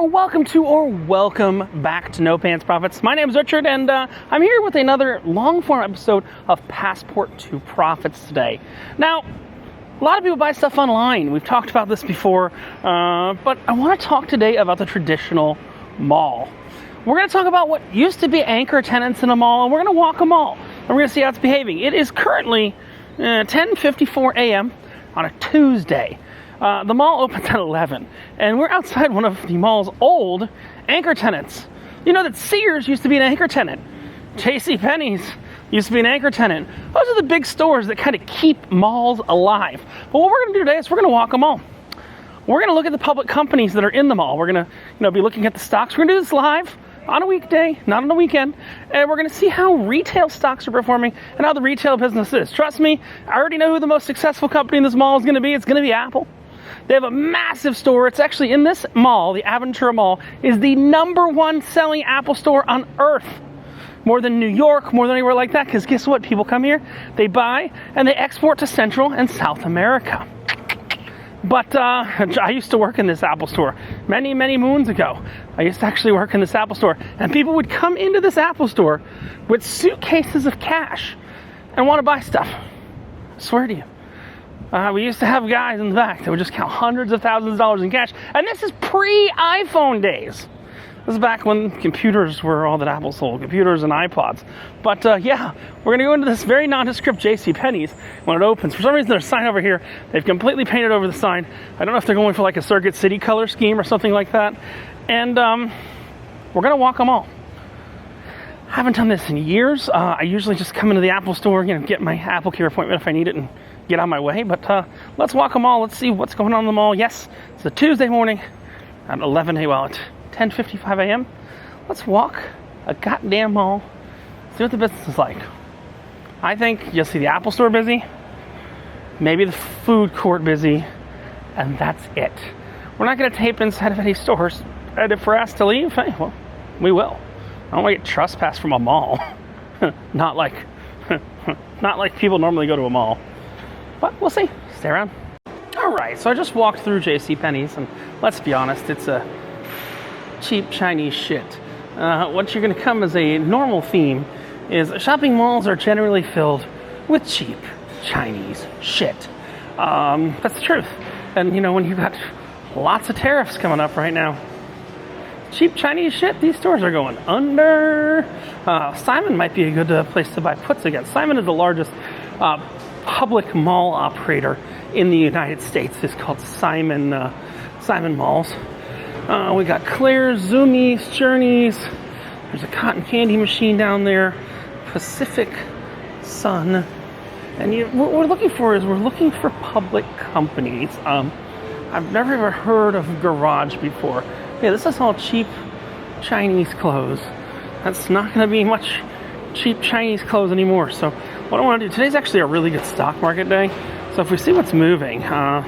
welcome to or welcome back to No Pants Profits. My name is Richard, and I'm here with another long-form episode of Passport to Profits today. Now, a lot of people buy stuff online. We've talked about this before, but I want to talk today about the traditional mall. We're going to talk about what used to be anchor tenants in a mall, and we're going to walk a mall, and we're going to see how it's behaving. It is currently 10:54 a.m. on a Tuesday. The mall opens at 11, and we're outside one of the mall's old anchor tenants. You know that Sears used to be an anchor tenant. JCPenney's used to be an anchor tenant. Those are the big stores that kind of keep malls alive. But what we're going to do today is we're going to walk a mall. We're going to look at the public companies that are in the mall. We're going to be looking at the stocks. We're going to do this live on a weekday, not on a weekend, and we're going to see how retail stocks are performing and how the retail business is. Trust me, I already know who the most successful company in this mall is going to be. It's going to be Apple. They have a massive store. It's actually in this mall, the Aventura Mall, is the #1 selling Apple store on earth. More than New York, more than anywhere like that, because guess what? People come here, they buy, and they export to Central and South America. But I used to work in this Apple store many, many moons ago. I used to actually work in this Apple store, and people would come into this Apple store with suitcases of cash and want to buy stuff. I swear to you. We used to have guys in the back that would just count hundreds of thousands of dollars in cash. And this is pre-iPhone days. This is back when computers were all that Apple sold, computers and iPods. But yeah, we're going to go into this very nondescript JCPenney's when it opens. For some reason, there's a sign over here. They've completely painted over the sign. I don't know if they're going for like a Circuit City color scheme or something like that. And we're going to walk them all. I haven't done this in years. I usually just come into the Apple store, get my Apple Care appointment if I need it and get on my way. But let's walk them all. Let's see what's going on in the mall. Yes, it's a Tuesday morning at 11 a.m. Well, at 10:55 a.m. Let's walk a goddamn mall. See what the business is like. I think you'll see the Apple store busy, maybe the food court busy, and that's it. We're not going to tape inside of any stores. And if we're asked to leave, hey, well, we will. I don't want to get trespassed from a mall. not like people normally go to a mall. But we'll see. Stay around. Alright, so I just walked through JCPenney's, and let's be honest, it's a cheap Chinese shit. What you're going to come as a normal theme is shopping malls are generally filled with cheap Chinese shit. That's the truth. And when you've got lots of tariffs coming up right now, cheap Chinese shit, these stores are going under. Simon might be a good place to buy puts again. Simon is the largest public mall operator in the United States. It's called Simon Malls. We got Claire's, Zoomies, Journeys. There's a cotton candy machine down there. Pacific Sun. And what we're looking for public companies. I've never ever heard of Garage before. Yeah, this is all cheap Chinese clothes. That's not going to be much cheap Chinese clothes anymore. So what I want to do, today's actually a really good stock market day. So if we see what's moving, PACIFIC.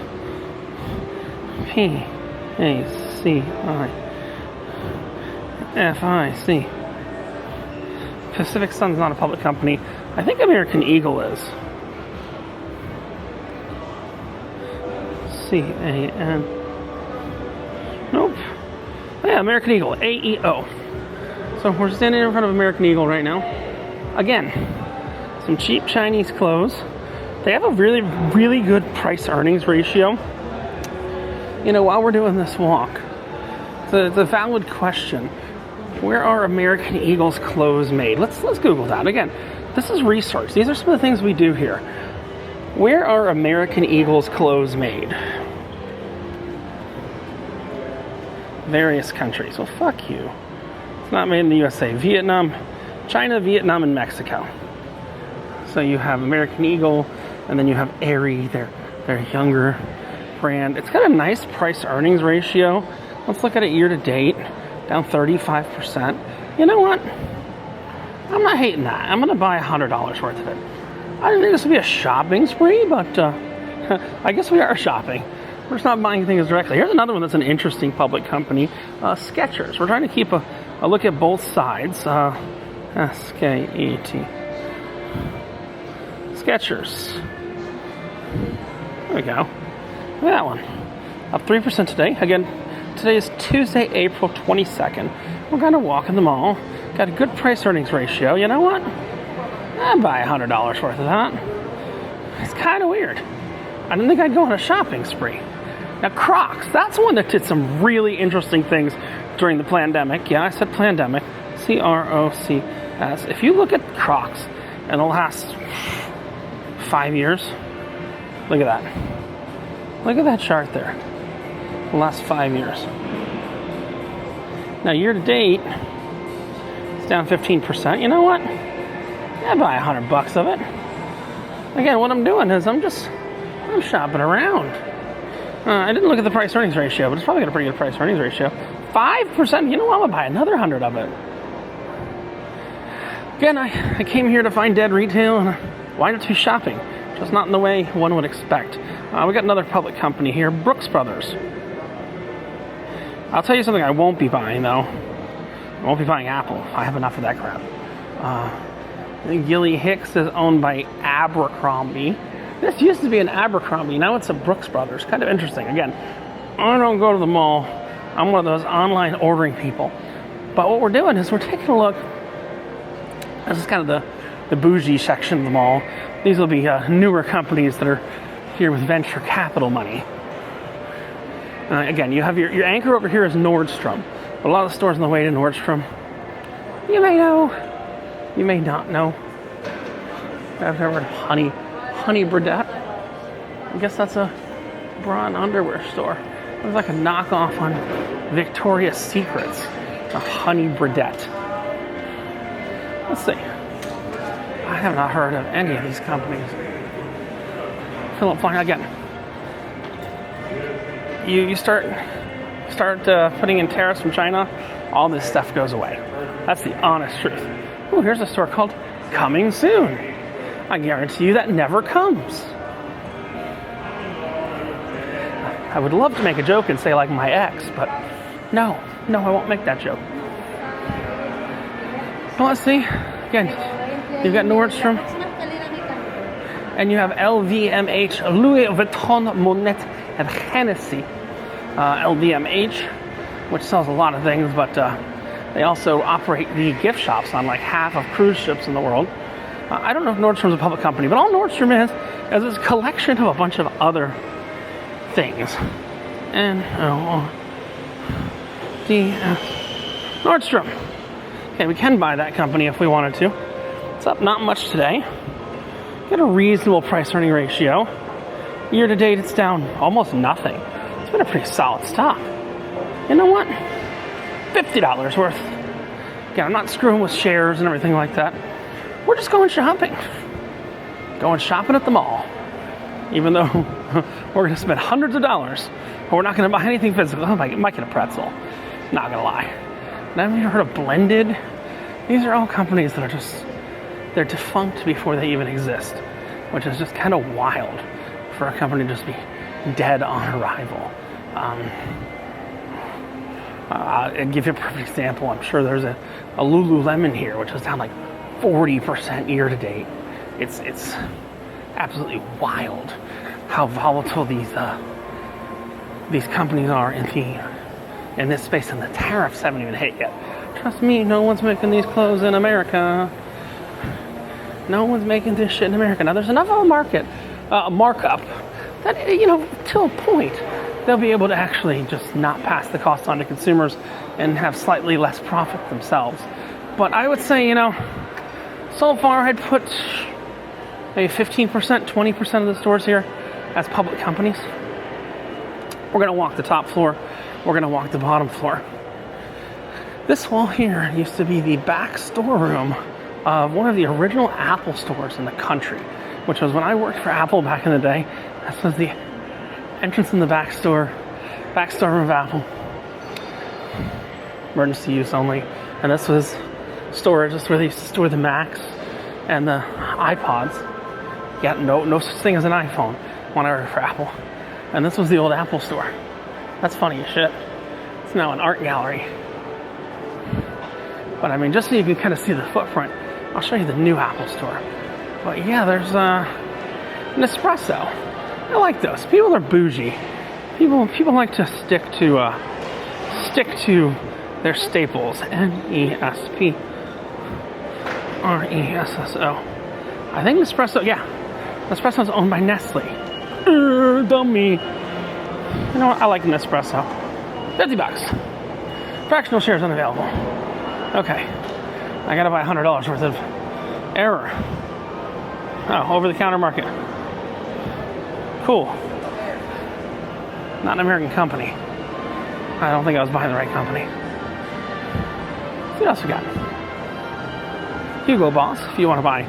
Pacific Sun's not a public company. I think American Eagle is. CAN. Nope. Yeah, American Eagle, AEO. So we're standing in front of American Eagle right now. Again, some cheap Chinese clothes. They have a really, really good price-earnings ratio. While we're doing this walk, it's a valid question. Where are American Eagle's clothes made? Let's Google that. Again, this is research. These are some of the things we do here. Where are American Eagle's clothes made? Various countries. Well, fuck you. It's not made in the USA. Vietnam, China, Vietnam, and Mexico. So you have American Eagle, and then you have Aerie, their younger brand. It's got a nice price-earnings ratio. Let's look at it year-to-date, down 35%. You know what? I'm not hating that. I'm going to buy $100 worth of it. I didn't think this would be a shopping spree, but I guess we are shopping. We're just not buying things directly. Here's another one that's an interesting public company, Skechers. We're trying to keep a look at both sides. S-K-E-T. Skechers. There we go. Look at that one. Up 3% today. Again, Today is Tuesday, April 22nd. We're going to walk in the mall. Got a good price earnings ratio. You know what? I'd buy $100 worth of that. It's kind of weird. I didn't think I'd go on a shopping spree. Now, Crocs, that's one that did some really interesting things during the pandemic. Yeah, I said pandemic. C-R-O-C-S. If you look at Crocs in the last 5 years, look at that. Look at that chart there. The last 5 years. Now, year to date, it's down 15%. You know what? I'd buy $100 of it. Again, what I'm doing is I'm shopping around. I didn't look at the price earnings ratio, but it's probably got a pretty good price earnings ratio. 5%. You know what? I'm gonna buy another 100 of it. Again, I came here to find dead retail, and why not be shopping? Just not in the way one would expect. We got another public company here, Brooks Brothers. I'll tell you something I won't be buying, though. I won't be buying Apple. I have enough of that crap. Gilly Hicks is owned by Abercrombie. This used to be an Abercrombie. Now it's a Brooks Brothers. Kind of interesting. Again, I don't go to the mall. I'm one of those online ordering people. But what we're doing is we're taking a look. This is kind of the bougie section of the mall. These will be newer companies that are here with venture capital money. Again, you have your anchor over here is Nordstrom. But a lot of the stores on the way to Nordstrom, you may know, you may not know. I've never heard of Honey Burdette. I guess that's a bra and underwear store. It's like a knockoff on Victoria's Secrets. A Honey Burdette. Let's see. I have not heard of any of these companies. Philip Fine again. You start putting in tariffs from China, all this stuff goes away. That's the honest truth. Oh, here's a store called Coming Soon. I guarantee you that never comes. I would love to make a joke and say like my ex, but no, I won't make that joke. Well, let's see. Again, you've got Nordstrom, and you have LVMH, Louis Vuitton, Monet, and Hennessy. LVMH, which sells a lot of things, but they also operate the gift shops on like half of cruise ships in the world. I don't know if Nordstrom's a public company, but all Nordstrom is this collection of a bunch of other things. And Nordstrom. Okay, we can buy that company if we wanted to. It's up not much today. Got a reasonable price earning ratio. Year to date, it's down almost nothing. It's been a pretty solid stock. You know what? $50 worth. Again, I'm not screwing with shares and everything like that. We're just going shopping. Going shopping at the mall. Even though we're going to spend hundreds of dollars, but we're not going to buy anything physical. I might get a pretzel. Not going to lie. And have you heard of Blended? These are all companies that are they're defunct before they even exist, which is just kind of wild for a company to just be dead on arrival. I'll give you a perfect example. I'm sure there's a Lululemon here, which is down like 40% year to date. It's absolutely wild how volatile these companies are in this space, and the tariffs haven't even hit yet. Trust me, no one's making these clothes in America. No one's making this shit in America. Now, there's enough of a markup that, to a point, they'll be able to actually just not pass the cost on to consumers and have slightly less profit themselves. But I would say, so far I'd put maybe 15%, 20% of the stores here as public companies. We're going to walk the top floor. We're going to walk the bottom floor. This wall here used to be the back storeroom of one of the original Apple stores in the country, which was when I worked for Apple back in the day. This was the entrance in the back storeroom of Apple. Emergency use only. And this was storage. This is where they used to store the Macs and the iPods. Yeah, no such thing as an iPhone when I worked for Apple. And this was the old Apple store. That's funny as shit. It's now an art gallery. But I mean, just so you can kind of see the footprint, I'll show you the new Apple store. But yeah, there's Nespresso. I like those. People are bougie. People like to stick to stick to their staples. Nespresso. I think Nespresso, yeah. Nespresso is owned by Nestle. Dummy. You know what? I like Nespresso. $50. Fractional shares unavailable. Okay. I gotta buy $100 worth of error. Oh, over-the-counter market. Cool. Not an American company. I don't think I was buying the right company. What else we got? Hugo Boss, if you want to buy.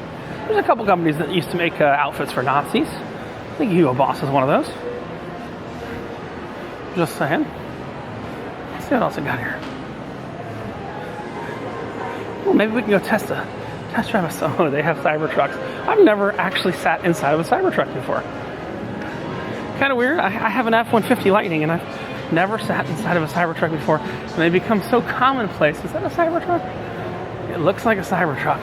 There's a couple companies that used to make outfits for Nazis. I think Hugo Boss is one of those. Just saying. Let's see what else I got here. Well, maybe we can go test drive a. Oh, they have Cybertrucks. I've never actually sat inside of a Cybertruck before. Kind of weird. I have an F-150 Lightning, and I've never sat inside of a Cybertruck before. And they become so commonplace. Is that a Cybertruck? It looks like a Cybertruck.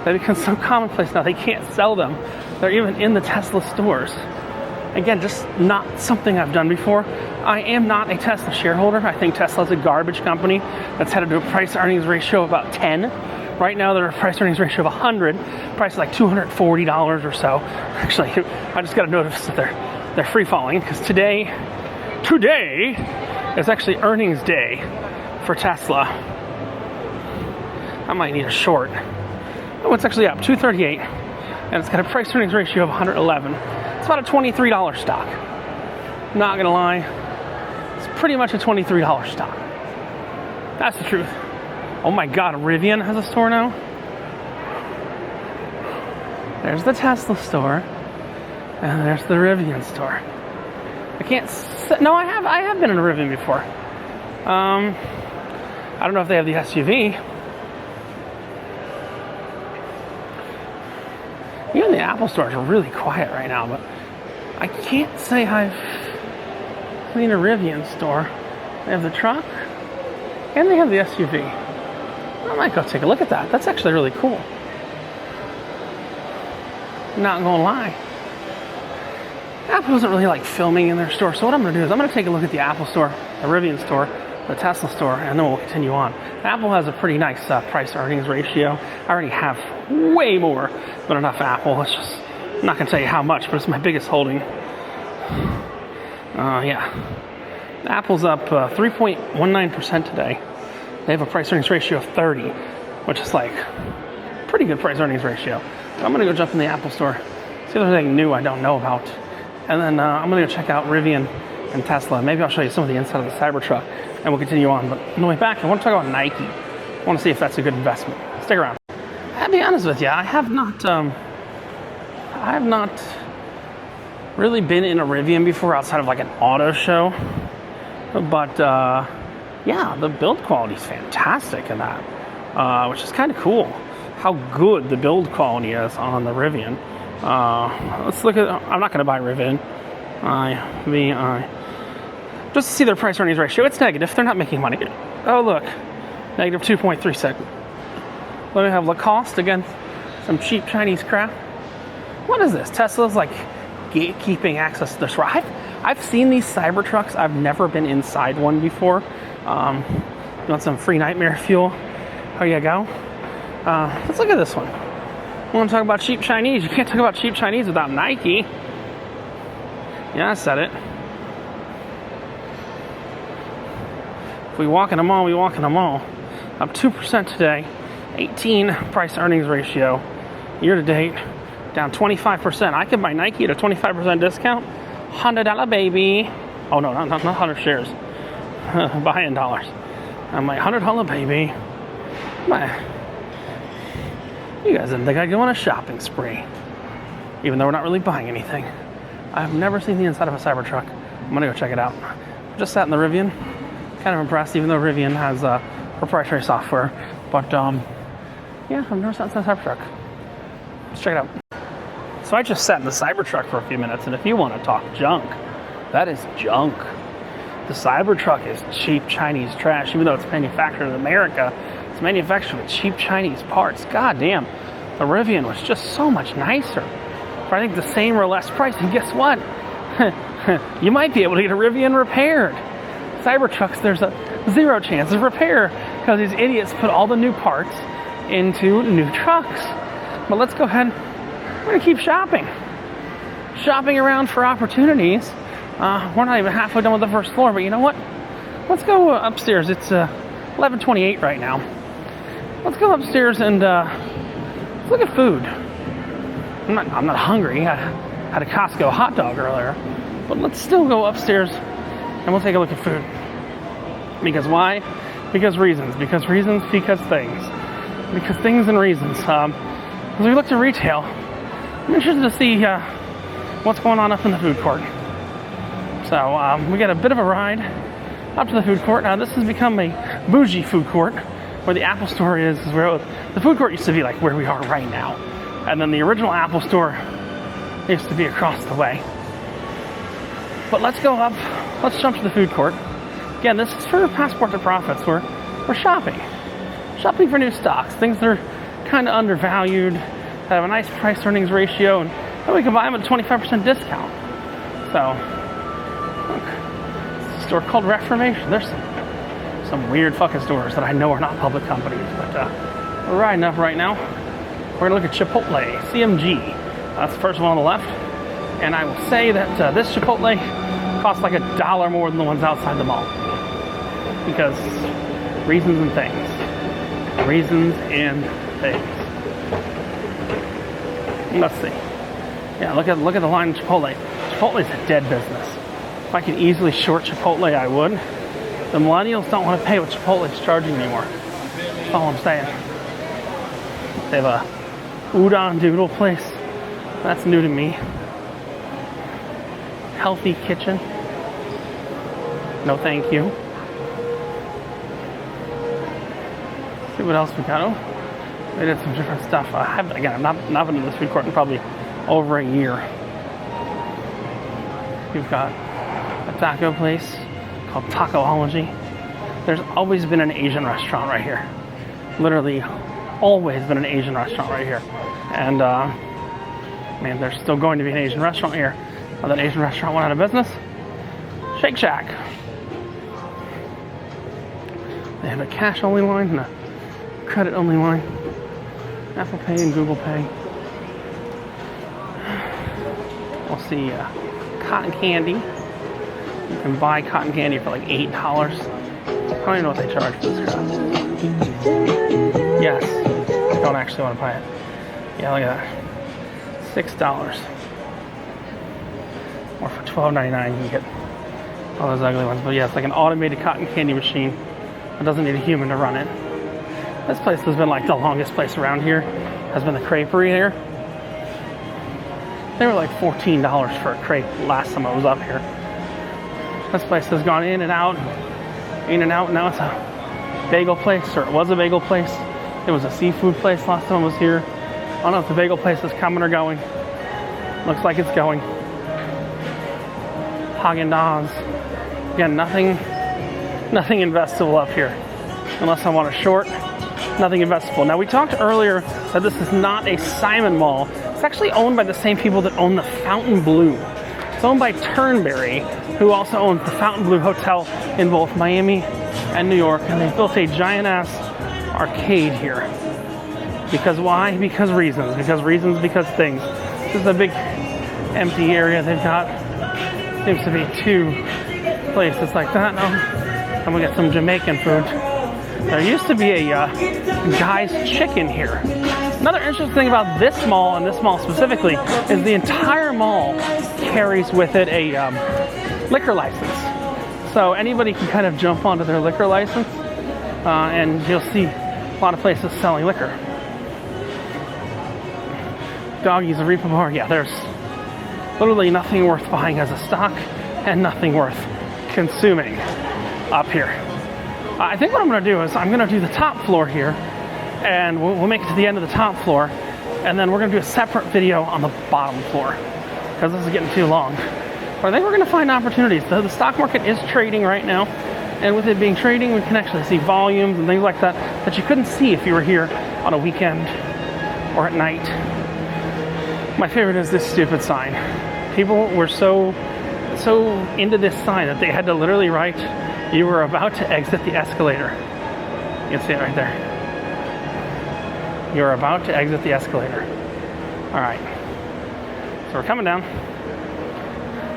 They become so commonplace now. They can't sell them. They're even in the Tesla stores. Again, just not something I've done before. I am not a Tesla shareholder. I think Tesla's a garbage company that's headed to a price-earnings ratio of about 10. Right now, they're a price-earnings ratio of 100. Price is like $240 or so. Actually, I just got a notice that they're free-falling because today is actually earnings day for Tesla. I might need a short. Oh, it's actually up 238, and it's got a price-earnings ratio of 111. It's about a $23 stock. Not gonna lie, it's pretty much a $23 stock. That's the truth. Oh my God, Rivian has a store now. There's the Tesla store, and there's the Rivian store. I can't. No, I have been in a Rivian before. I don't know if they have the SUV. Even the Apple stores are really quiet right now, but I can't say I've seen a Rivian store. They have the truck, and they have the SUV. I might go take a look at that. That's actually really cool. Not gonna lie. Apple doesn't really like filming in their store, so what I'm gonna do is I'm gonna take a look at the Apple store, the Rivian store, the Tesla store, and then we'll continue on. Apple has a pretty nice price-earnings ratio. I already have way more than enough Apple. I'm not going to tell you how much, but it's my biggest holding. Yeah. Apple's up 3.19% today. They have a price-earnings ratio of 30, which is like pretty good price-earnings ratio. So I'm going to go jump in the Apple store, see if there's anything new I don't know about. And then I'm going to go check out Rivian and Tesla. Maybe I'll show you some of the inside of the Cybertruck, and we'll continue on. But on the way back, I want to talk about Nike. I want to see if that's a good investment. Stick around. I'll be honest with you, I have not really been in a Rivian before outside of like an auto show. But yeah, the build quality is fantastic in that, which is kind of cool. How good the build quality is on the Rivian. Let's look at. I'm not going to buy Rivian. Just to see their price-earnings ratio. It's negative. They're not making money. Oh, look. Negative 2.36. Let me have Lacoste again. Some cheap Chinese crap. What is this? Tesla's like gatekeeping access to their store. I've seen these Cybertrucks. I've never been inside one before. You want some free nightmare fuel? Here you go. Let's look at this one. I want to talk about cheap Chinese. You can't talk about cheap Chinese without Nike. Yeah, I said it. If we walk in the mall, we walk in the mall. Up 2% today. 18 price-earnings ratio. Year to date, down 25%. I could buy Nike at a 25% discount. $100 baby. Oh no, not 100 shares. Buy in dollars. I'm like $100 baby. You guys didn't think I'd go on a shopping spree, even though we're not really buying anything. I've never seen the inside of a Cybertruck. I'm gonna go check it out. Just sat in the Rivian. Kind of impressed, even though Rivian has proprietary software. But yeah, I've never sat inside a Cybertruck. Let's check it out. So I just sat in the Cybertruck for a few minutes, and if you want to talk junk, that is junk. The Cybertruck is cheap Chinese trash, even though it's manufactured in America. It's manufactured with cheap Chinese parts. God damn, the Rivian was just so much nicer. For I think the same or less price, and guess what? You might be able to get a Rivian repaired. Cybertrucks, there's Zero chance of repair because these idiots put all the new parts into new trucks. But let's go ahead. We're going to keep shopping. Shopping around for opportunities. We're not even halfway done with the first floor, but you know what? Let's go upstairs. It's 11:28 right now. Let's go upstairs and let's look at food. I'm not hungry. I had a Costco hot dog earlier. But let's still go upstairs and we'll take a look at food. Because why? Because reasons. Because reasons, because things. Because things and reasons. As we look to retail, I'm interested to see what's going on up in the food court. So we got a bit of a ride up to the food court. Now this has become a bougie food court where the Apple store is where the food court used to be, like where we are right now. And then the original Apple store used to be across the way. But let's go up, let's jump to the food court. Again, this is for Passport to Profits. We're shopping. Shopping for new stocks, things that are kind of undervalued, that have a nice price-earnings ratio, and then we can buy them at a 25% discount. So, look, it's a store called Reformation. There's some weird fucking stores that I know are not public companies, but we're riding up right now. We're gonna look at Chipotle, CMG. That's the first one on the left. And I will say that this Chipotle costs like $1 more than the ones outside the mall. Because reasons and things. Reasons and things. Let's see. Yeah, look at the line of Chipotle. Chipotle's a dead business. If I could easily short Chipotle, I would. The millennials don't want to pay what Chipotle's charging anymore. That's all I'm saying. They have a udon doodle place. That's new to me. Healthy kitchen. No thank you. Let's see what else we got. Oh, we did some different stuff. I've not been in this food court in probably over a year. We've got a taco place called Tacoology. There's always been an Asian restaurant right here. Literally always been an Asian restaurant right here. And man, there's still going to be an Asian restaurant here. Oh, that Asian restaurant went out of business. Shake Shack. They have a cash only line and a credit only line. Apple Pay and Google Pay. We'll see cotton candy. You can buy cotton candy for like $8. I don't even know what they charge for this crap. Yes. I don't actually want to buy it. Yeah, look at that. $6. Or for $12.99 you can get all those ugly ones. But yeah, it's like an automated cotton candy machine. It doesn't need a human to run it. This place has been like the longest place around here. Has been the creperie here. They were like $14 for a crepe last time I was up here. This place has gone in and out. Now it's a bagel place, or it was a bagel place. It was a seafood place last time I was here. I don't know if the bagel place is coming or going. Looks like it's going. Haagen-Dazs. Again, nothing investable up here. Unless I want to short, nothing investable. Now, we talked earlier that this is not a Simon Mall. It's actually owned by the same people that own the Fontainebleau. It's owned by Turnberry, who also owns the Fontainebleau Hotel in both Miami and New York. And they built a giant-ass arcade here. Because why? Because reasons. Because things. This is a big empty area they've got. Seems to be two places like that. No. And we got some Jamaican food. There used to be a Guy's Chicken here. Another interesting thing about this mall, and this mall specifically, is the entire mall carries with it a liquor license. So anybody can kind of jump onto their liquor license, and you'll see a lot of places selling liquor. Doggies, a Repo Bar. Yeah, there's literally nothing worth buying as a stock and nothing worth consuming up here. I think what I'm going to do is I'm going to do the top floor here, and we'll make it to the end of the top floor, and then we're going to do a separate video on the bottom floor because this is getting too long. But I think we're going to find opportunities. The stock market is trading right now, and with it being trading, we can actually see volumes and things like that that you couldn't see if you were here on a weekend or at night. My favorite is this stupid sign. People were so so into this sign that they had to literally write, "You were about to exit the escalator." You can see it right there. You're about to exit the escalator. All right. So we're coming down.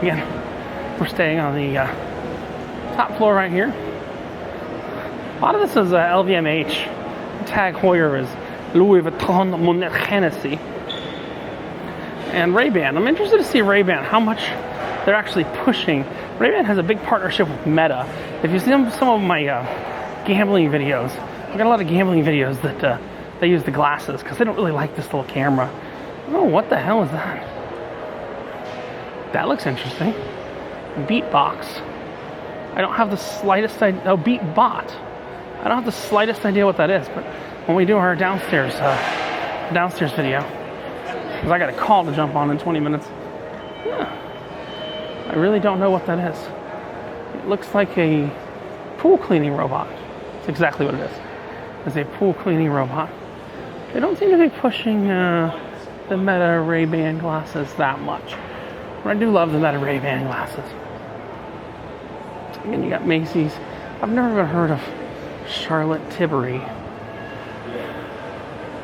Again, we're staying on the top floor right here. A lot of this is LVMH. Tag Heuer is Louis Vuitton, Monet Hennessy. And Ray-Ban. I'm interested to see Ray-Ban, how much they're actually pushing. Ray-Ban has a big partnership with Meta. If you see some of my gambling videos, I've got a lot of gambling videos that they use the glasses because they don't really like this little camera. Oh, what the hell is that? That looks interesting. Beatbox. I don't have the slightest idea. Oh, Beatbot. I don't have the slightest idea what that is, but when we do our downstairs video, because I got a call to jump on in 20 minutes. Yeah. I really don't know what that is. It looks like a pool cleaning robot. That's exactly what it is. It's a pool cleaning robot. They don't seem to be pushing the Meta Ray-Ban glasses that much. But I do love the Meta Ray-Ban glasses. Again, you got Macy's. I've never even heard of Charlotte Tilbury.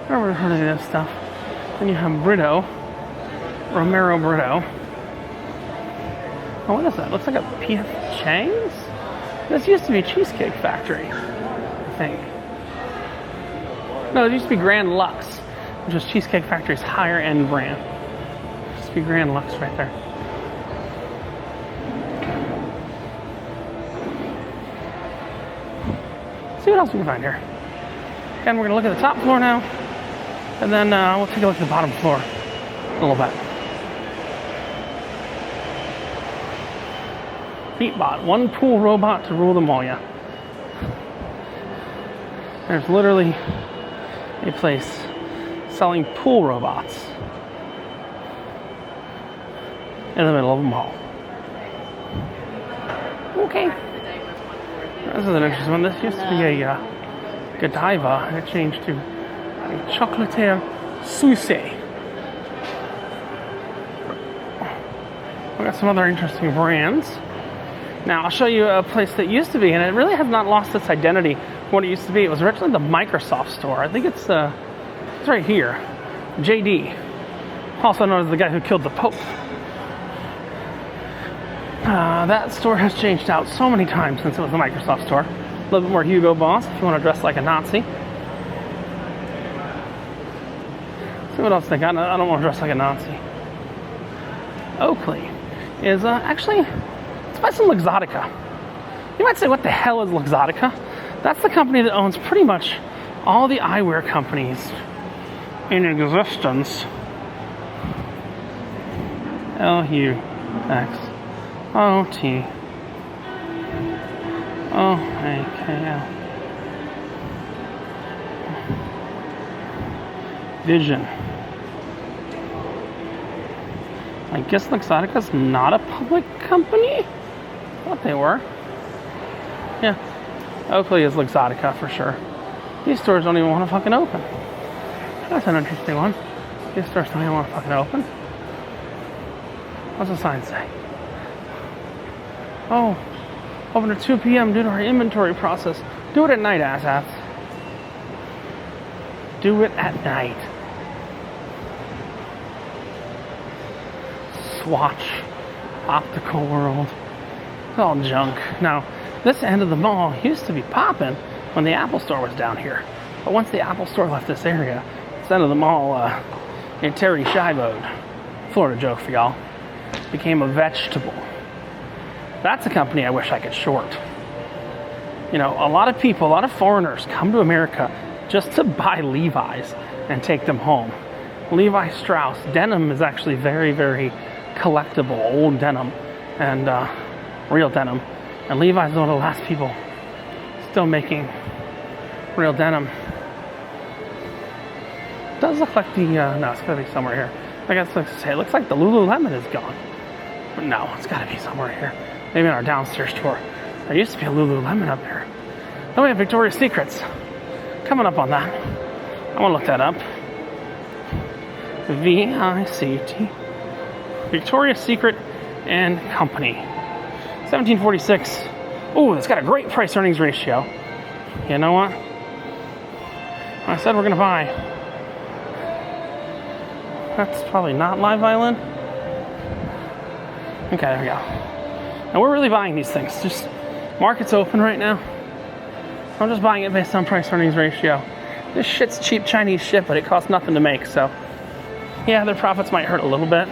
Never heard of this stuff. Then you have Brito, Romero Brito. Oh, what is that? Looks like a P.F. Chang's? This used to be Cheesecake Factory, I think. No, it used to be Grand Lux, which was Cheesecake Factory's higher end brand. It used to be Grand Lux right there. See what else we can find here. Again, we're going to look at the top floor now, and then we'll take a look at the bottom floor a little bit. Beatbot, one pool robot to rule them all, yeah. There's literally a place selling pool robots in the middle of a mall. Okay. This is an interesting one. This used to be a Godiva, and it changed to a Chocolatier Suisse. We got some other interesting brands. Now, I'll show you a place that used to be, and it really has not lost its identity from what it used to be. It was originally the Microsoft store. I think it's right here. JD, also known as the guy who killed the Pope. That store has changed out so many times since it was the Microsoft store. A little bit more Hugo Boss if you want to dress like a Nazi. See what else they got. I don't want to dress like a Nazi. Oakley is actually, it's by some Luxottica. You might say, what the hell is Luxottica? That's the company that owns pretty much all the eyewear companies in existence. Luxottica. Vision. I guess Luxottica's not a public company? I thought they were. Yeah. Oakley is Luxottica for sure. These stores don't even want to fucking open. That's an interesting one. These stores don't even want to fucking open. What's the sign say? Oh, open at 2 p.m. due to our inventory process. Do it at night, asshats. Do it at night. Swatch, Optical World, it's all junk. Now, this end of the mall used to be popping when the Apple store was down here. But once the Apple store left this area, this end of the mall, in Terry Schiavoed, Florida joke for y'all, became a vegetable. That's a company I wish I could short. You know, a lot of people, a lot of foreigners come to America just to buy Levi's and take them home. Levi Strauss, denim is actually very, very collectible, old denim and real denim. And Levi's is one of the last people still making real denim. It does look like the, no, it's gotta be somewhere here. I guess it looks like the Lululemon is gone. But no, it's gotta be somewhere here. Maybe in our downstairs store. There used to be a Lululemon up there. Then we have Victoria's Secrets. Coming up on that. I wanna look that up. VICT. Victoria's Secret and Company. 1746. Ooh, it's got a great price earnings ratio. You know what? I said we're gonna buy. That's probably not live violin. Okay, there we go. And we're really buying these things. Just market's open right now. I'm just buying it based on price earnings ratio. This shit's cheap Chinese shit, but it costs nothing to make, so yeah, their profits might hurt a little bit.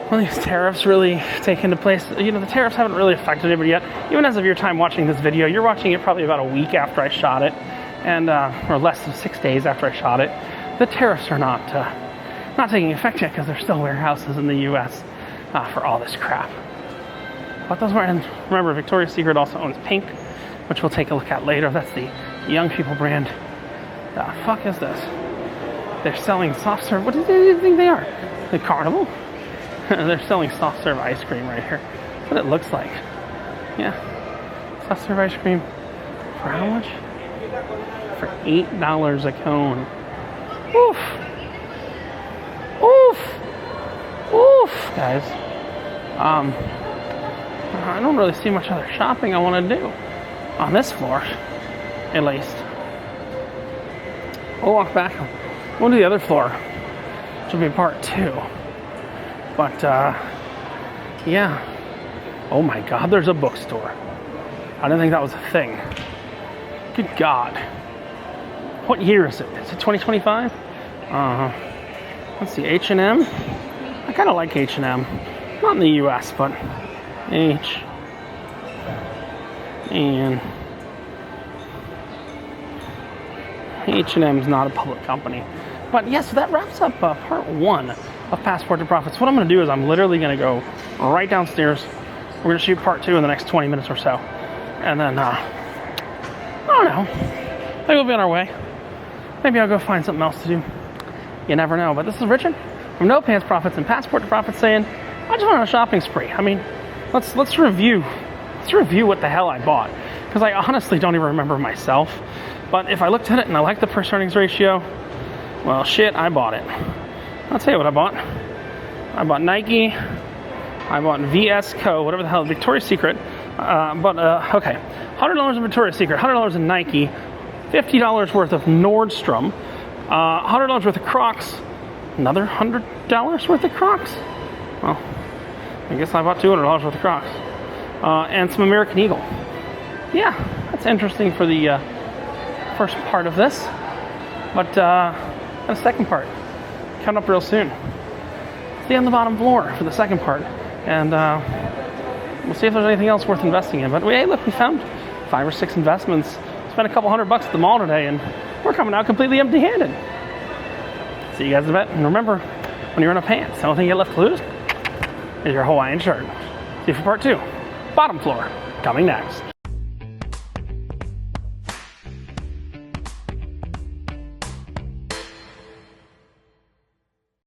When these tariffs really take into place, you know, the tariffs haven't really affected anybody yet. Even as of your time watching this video, you're watching it probably about a week after I shot it, and or less than 6 days after I shot it. The tariffs are not taking effect yet because there's still warehouses in the U.S. For all this crap. But those were, and remember, Victoria's Secret also owns Pink, which we'll take a look at later. That's the young people brand. The fuck is this? They're selling soft serve. What do you think they are? The Carnival? They're selling soft serve ice cream right here. That's what it looks like. Yeah. Soft serve ice cream. For how much? For $8 a cone. Oof. Oof. Oof, guys. I don't really see much other shopping I want to do. On this floor, at least. We'll walk back. We'll do the other floor, which will be part 2. But, yeah. Oh my God, there's a bookstore. I didn't think that was a thing. Good God. What year is it? Is it 2025? Let's see, H&M. I kind of like H&M. Not in the US, but H. And H&M's not a public company. But yes, so that wraps up part 1 of Passport to Profits. What I'm going to do is I'm literally going to go right downstairs. We're going to shoot part 2 in the next 20 minutes or so. And then, I don't know. Maybe we'll be on our way. Maybe I'll go find something else to do. You never know. But this is Richard from No Pants Profits and Passport to Profits saying, I just went on a shopping spree. I mean, let's review what the hell I bought. Because I honestly don't even remember myself. But if I looked at it and I liked the price earnings ratio, well, shit, I bought it. I'll tell you what I bought. I bought Nike. I bought VS Co. Whatever the hell, Victoria's Secret. Okay, $100 in Victoria's Secret, $100 in Nike, $50 worth of Nordstrom, $100 worth of Crocs, another $100 worth of Crocs. Well, I guess I bought $200 worth of Crocs, and some American Eagle. Yeah, that's interesting for the first part of this, but the second part coming up real soon. Stay on the bottom floor for the second part, and we'll see if there's anything else worth investing in. But hey, look, we found 5 or 6 investments. Spent a couple $100 at the mall today, and we're coming out completely empty-handed. See you guys in a bit. And remember, when you're in a pants, the only thing you get left to lose is your Hawaiian shirt. See you for part 2. Bottom floor, coming next.